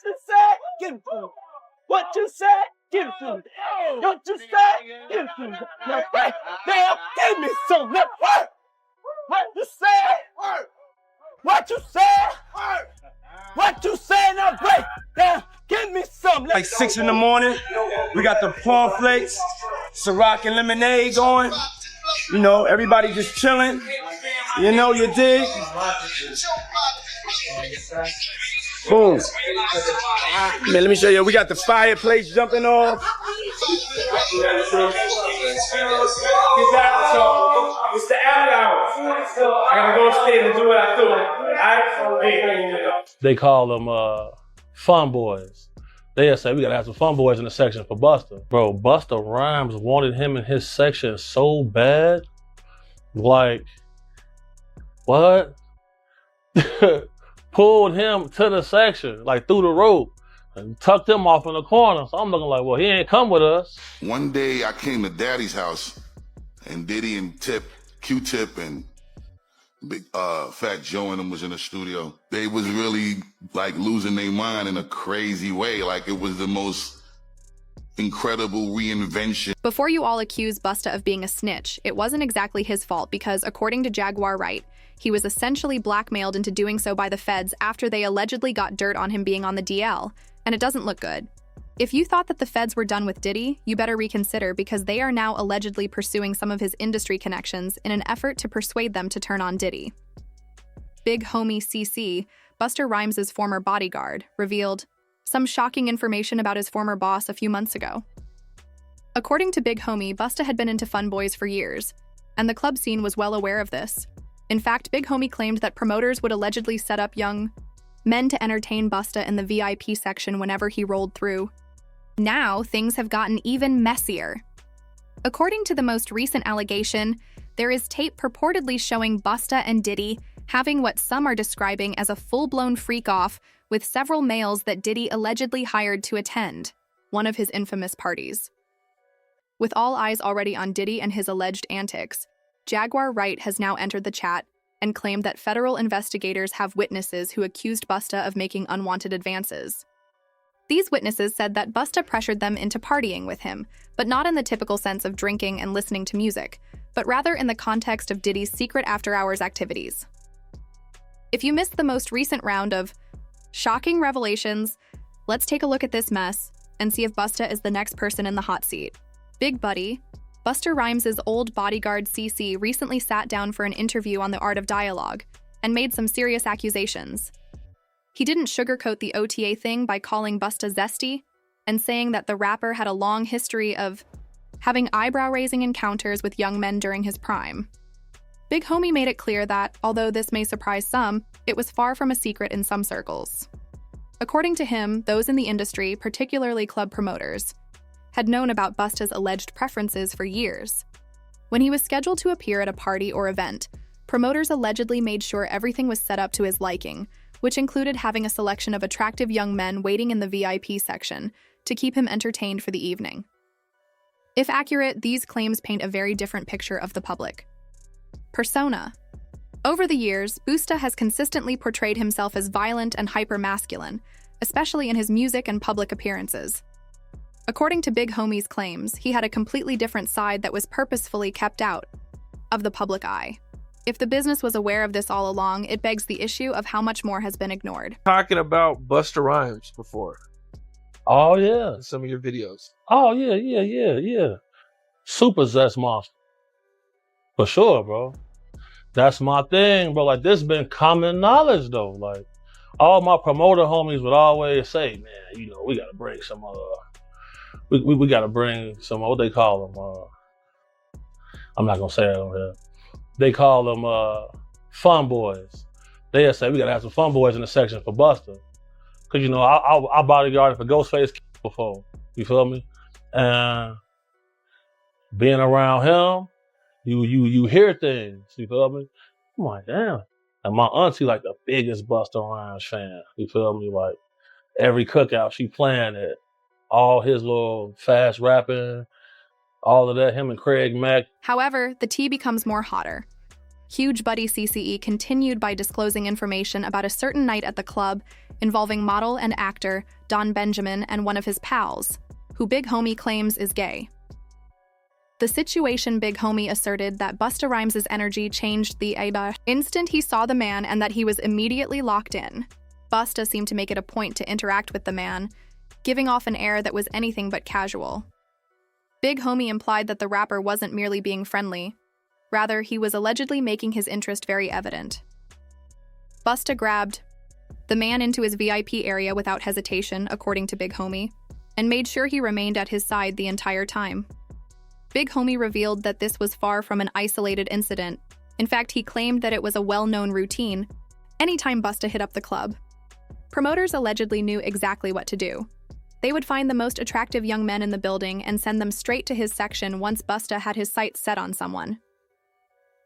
you say? Give it to me. What you say? Give it to me. What you say? Give it to me. Now, damn, give me some. Now, what you say? What you say? What you say? Now, break. Damn, give me some. Like 6 in the morning, we got the cornflakes, Ciroc and lemonade going. You know, everybody just chilling. You know, you dig? Boom. Man, let me show you. We got the fireplace jumping off. It's the hour. I gotta go upstairs and do what I do. They call them fun boys. They'll say, we gotta have some fun boys in the section for Busta. Bro, Busta Rhymes wanted him in his section so bad. Like, what? Pulled him to the section, like through the rope, and tucked him off in the corner. So I'm looking like, well, he ain't come with us. One day I came to Daddy's house, and Diddy and Q-Tip and Big Fat Joe and them was in the studio. They was really like losing their mind in a crazy way. Like it was the most incredible reinvention. Before you all accuse Busta of being a snitch, it wasn't exactly his fault because, according to Jaguar Wright, he was essentially blackmailed into doing so by the feds after they allegedly got dirt on him being on the DL, and it doesn't look good. If you thought that the feds were done with Diddy, you better reconsider because they are now allegedly pursuing some of his industry connections in an effort to persuade them to turn on Diddy. Big homie CC, Busta Rhymes' former bodyguard, revealed some shocking information about his former boss a few months ago. According to Big Homie, Busta had been into fun boys for years, and the club scene was well aware of this. In fact, Big Homie claimed that promoters would allegedly set up young men to entertain Busta in the VIP section whenever he rolled through. Now, things have gotten even messier. According to the most recent allegation, there is tape purportedly showing Busta and Diddy having what some are describing as a full-blown freak-off with several males that Diddy allegedly hired to attend one of his infamous parties. With all eyes already on Diddy and his alleged antics, Jaguar Wright has now entered the chat and claimed that federal investigators have witnesses who accused Busta of making unwanted advances. These witnesses said that Busta pressured them into partying with him, but not in the typical sense of drinking and listening to music, but rather in the context of Diddy's secret after-hours activities. If you missed the most recent round of shocking revelations, let's take a look at this mess and see if Busta is the next person in the hot seat. Big Buddy, Busta Rhymes' old bodyguard CC recently sat down for an interview on the art of dialogue and made some serious accusations. He didn't sugarcoat the OTA thing by calling Busta zesty and saying that the rapper had a long history of having eyebrow-raising encounters with young men during his prime. Big Homie made it clear that, although this may surprise some, it was far from a secret in some circles. According to him, those in the industry, particularly club promoters, had known about Busta's alleged preferences for years. When he was scheduled to appear at a party or event, promoters allegedly made sure everything was set up to his liking, which included having a selection of attractive young men waiting in the VIP section to keep him entertained for the evening. If accurate, these claims paint a very different picture of the public. Persona. Over the years, Busta has consistently portrayed himself as violent and hyper-masculine, especially in his music and public appearances. According to Big Homie's claims, he had a completely different side that was purposefully kept out of the public eye. If the business was aware of this all along, it begs the issue of how much more has been ignored. Talking about Busta Rhymes before. Oh, yeah. In some of your videos. Oh, yeah. Super zest monster. For sure, bro. That's my thing, bro. Like, this been common knowledge, though. Like, all my promoter homies would always say, man, you know, we gotta bring some, we gotta bring some, what they call them, I'm not gonna say it on here. They call them fun boys. They'll say, we gotta have some fun boys in the section for Busta. Cause you know, I bodyguarded for Ghostface before, you feel me? And being around him, you hear things, you feel me? I'm like, damn. And my auntie like the biggest Busta Rhymes fan, you feel me? Like every cookout she playing it, all his little fast rapping, all of that, him and Craig Mack. However, the tea becomes more hotter. Huge Buddy CCE continued by disclosing information about a certain night at the club involving model and actor Don Benjamin and one of his pals, who Big Homie claims is gay. The situation Big Homie asserted that Busta Rhymes' energy changed the instant he saw the man and that he was immediately locked in. Busta seemed to make it a point to interact with the man, giving off an air that was anything but casual. Big Homie implied that the rapper wasn't merely being friendly. Rather, he was allegedly making his interest very evident. Busta grabbed the man into his VIP area without hesitation, according to Big Homie, and made sure he remained at his side the entire time. Big Homie revealed that this was far from an isolated incident. In fact, he claimed that it was a well-known routine anytime Busta hit up the club. Promoters allegedly knew exactly what to do. They would find the most attractive young men in the building and send them straight to his section once Busta had his sights set on someone.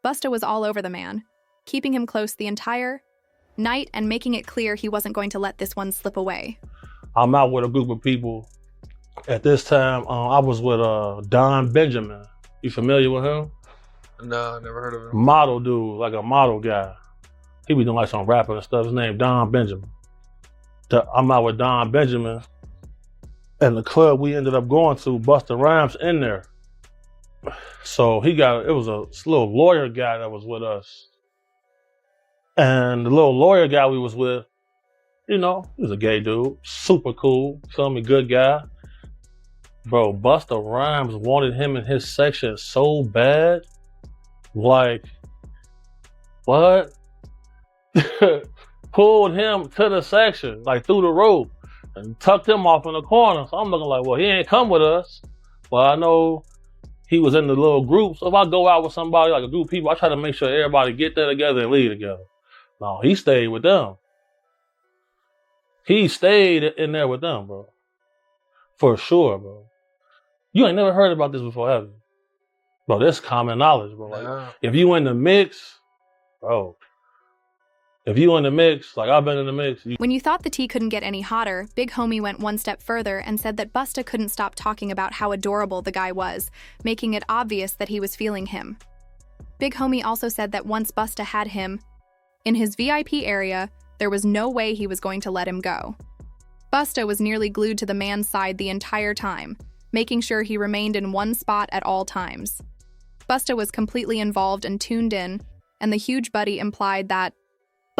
Busta was all over the man, keeping him close the entire night and making it clear he wasn't going to let this one slip away. I'm out with a group of people. At this time, I was with Don Benjamin. You familiar with him? No, never heard of him. Model dude, like a model guy. He be doing like some rapping and stuff. His name Don Benjamin. I'm out with Don Benjamin. And the club we ended up going to, Busta Rhymes in there. So it was a little lawyer guy that was with us. And the little lawyer guy we was with, you know, he was a gay dude, super cool, feel me, good guy. Bro, Busta Rhymes wanted him in his section so bad. Like, what? Pulled him to the section, like through the rope, and tucked him off in the corner. So I'm looking like, well, he ain't come with us. But I know he was in the little group. So if I go out with somebody, like a group of people, I try to make sure everybody get there together and leave together. No, he stayed with them. He stayed in there with them, bro. For sure, bro. You ain't never heard about this before, have you? Bro, this common knowledge, bro. Like, if you in the mix, bro. If you in the mix, like I've been in the mix. When you thought the tea couldn't get any hotter, Big Homie went one step further and said that Busta couldn't stop talking about how adorable the guy was, making it obvious that he was feeling him. Big Homie also said that once Busta had him in his VIP area, there was no way he was going to let him go. Busta was nearly glued to the man's side the entire time, making sure he remained in one spot at all times. Busta was completely involved and tuned in, and the Huge Buddy implied that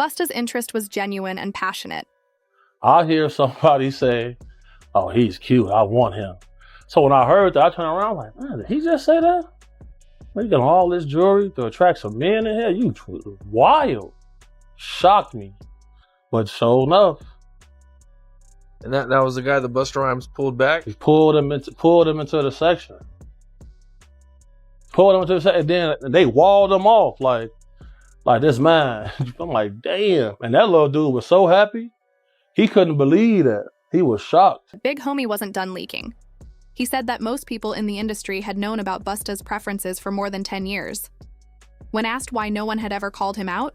Busta's interest was genuine and passionate. I hear somebody say, oh, he's cute, I want him. So when I heard that, I turned around like, man, did he just say that? You got all this jewelry to attract some men in here? You wild. Shocked me. But sure enough. And that was the guy that Busta Rhymes pulled back? He pulled him into the section. Pulled him into the section, and then they walled him off like this man. I'm like, damn. And that little dude was so happy. He couldn't believe that. He was shocked. Big Homie wasn't done leaking. He said that most people in the industry had known about Busta's preferences for more than 10 years. When asked why no one had ever called him out,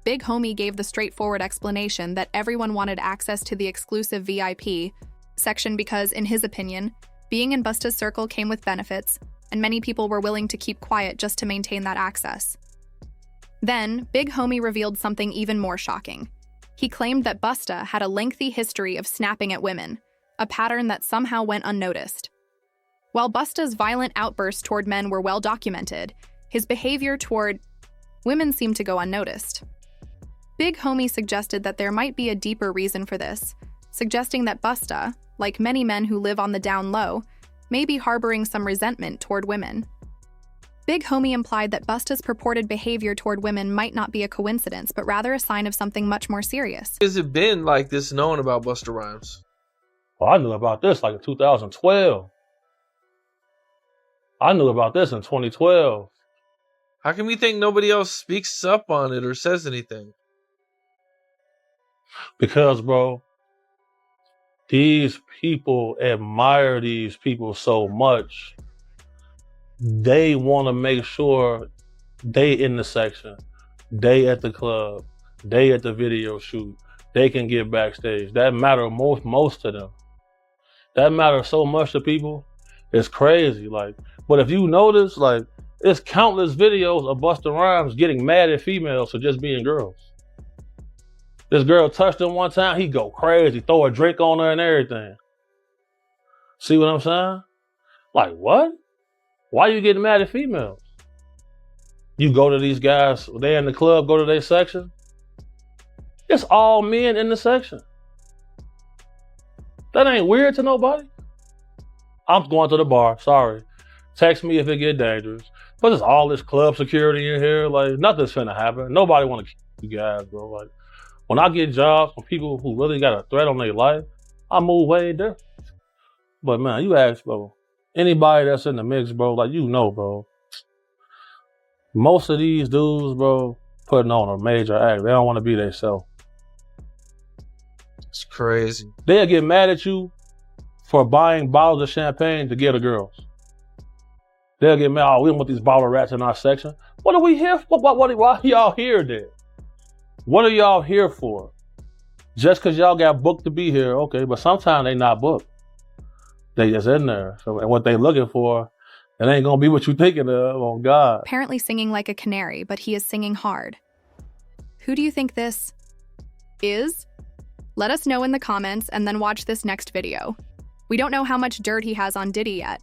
Big Homie gave the straightforward explanation that everyone wanted access to the exclusive VIP section because, in his opinion, being in Busta's circle came with benefits, and many people were willing to keep quiet just to maintain that access. Then, Big Homie revealed something even more shocking. He claimed that Busta had a lengthy history of snapping at women, a pattern that somehow went unnoticed. While Busta's violent outbursts toward men were well documented, his behavior toward women seemed to go unnoticed. Big Homie suggested that there might be a deeper reason for this, suggesting that Busta, like many men who live on the down low, may be harboring some resentment toward women. Big Homie implied that Busta's purported behavior toward women might not be a coincidence, but rather a sign of something much more serious. Has it been like this known about Busta Rhymes? Well, I knew about this like in 2012. I knew about this in 2012. How come you think nobody else speaks up on it or says anything? Because, bro, these people admire these people so much. They want to make sure they in the section, they at the club, they at the video shoot, they can get backstage. That matters most to them. That matters so much to people. It's crazy. Like, but if you notice, like, There's countless videos of Busta Rhymes getting mad at females for just being girls. This girl touched him one time, he go crazy, throw a drink on her and everything. See what I'm saying? Like, what? Why you getting mad at females? You go to these guys, they in the club, go to their section. It's all men in the section. That ain't weird to nobody. I'm going to the bar, sorry. Text me if it get dangerous. But there's all this club security in here, like nothing's finna happen. Nobody wanna kill you guys, bro. Like, when I get jobs from people who really got a threat on their life, I move way different. But man, you ask, bro, anybody that's in the mix, bro, like you know, bro. Most of these dudes, bro, putting on a major act. They don't want to be themselves. It's crazy. They'll get mad at you for buying bottles of champagne to get the girls. They'll get mad, oh, we don't want these bottle rats in our section. What are we here for? Why are y'all here then? What are y'all here for? Just because y'all got booked to be here, okay, but sometimes they not booked. They just in there. So, and what they looking for, it ain't gonna be what you thinking of, on God. Apparently singing like a canary, but he is singing hard. Who do you think this is? Let us know in the comments and then watch this next video. We don't know how much dirt he has on Diddy yet,